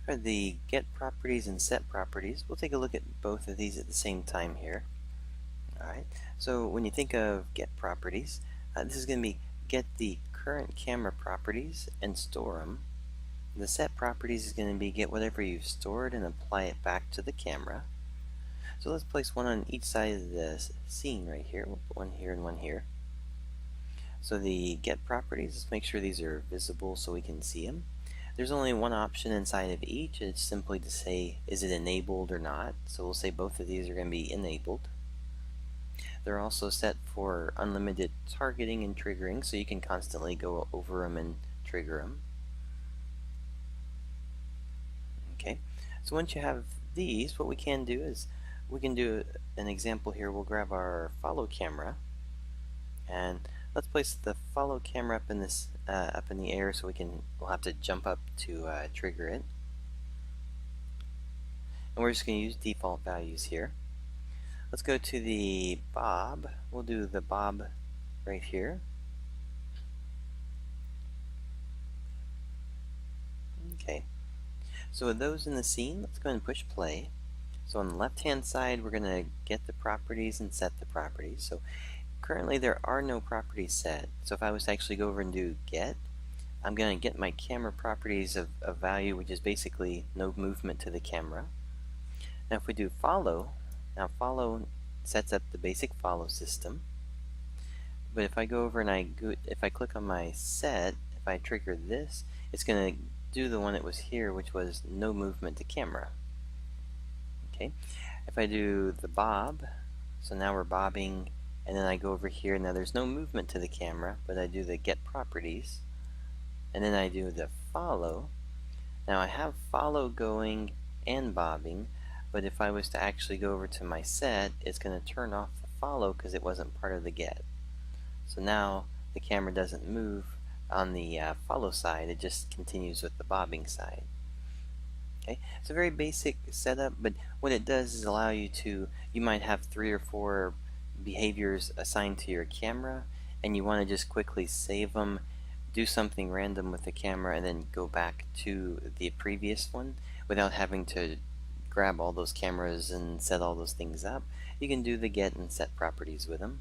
For the get properties and set properties, we'll take a look at both of these at the same time here. Alright, so when you think of get properties, this is going to be get the current camera properties and store them. The set properties is going to be get whatever you've stored and apply it back to the camera. So let's place one on each side of the scene right here. We'll put one here and one here. So the get properties, let's make sure these are visible so we can see them. There's only one option inside of each. It's simply to say, is it enabled or not? So we'll say both of these are going to be enabled. They're also set for unlimited targeting and triggering, so you can constantly go over them and trigger them. Okay, so once you have these, what we can do is we can do an example here. We'll grab our follow camera and let's place the follow camera up in this up in the air so we'll have to jump up to trigger it. And we're just going to use default values here. Let's go to the bob. We'll do the bob right here. Okay. So with those in the scene, let's go ahead and push play. So on the left hand side, we're going to get the properties and set the properties. So currently there are no properties set. So if I was to actually go over and do get, I'm going to get my camera properties of value, which is basically no movement to the camera. Now if we do follow, now follow sets up the basic follow system. But if I go over and if I click on my set, if I trigger this, it's going to do the one that was here, which was no movement to camera. Okay, if I do the bob, so now we're bobbing, and then I go over here. Now there's no movement to the camera, but I do the get properties, and then I do the follow. Now I have follow going and bobbing, but if I was to actually go over to my set, it's going to turn off the follow because it wasn't part of the get. So now the camera doesn't move on the follow side, it just continues with the bobbing side. Okay, it's a very basic setup, but what it does is allow you you might have 3 or 4 behaviors assigned to your camera, and you want to just quickly save them, do something random with the camera, and then go back to the previous one without having to grab all those cameras and set all those things up. You can do the get and set properties with them.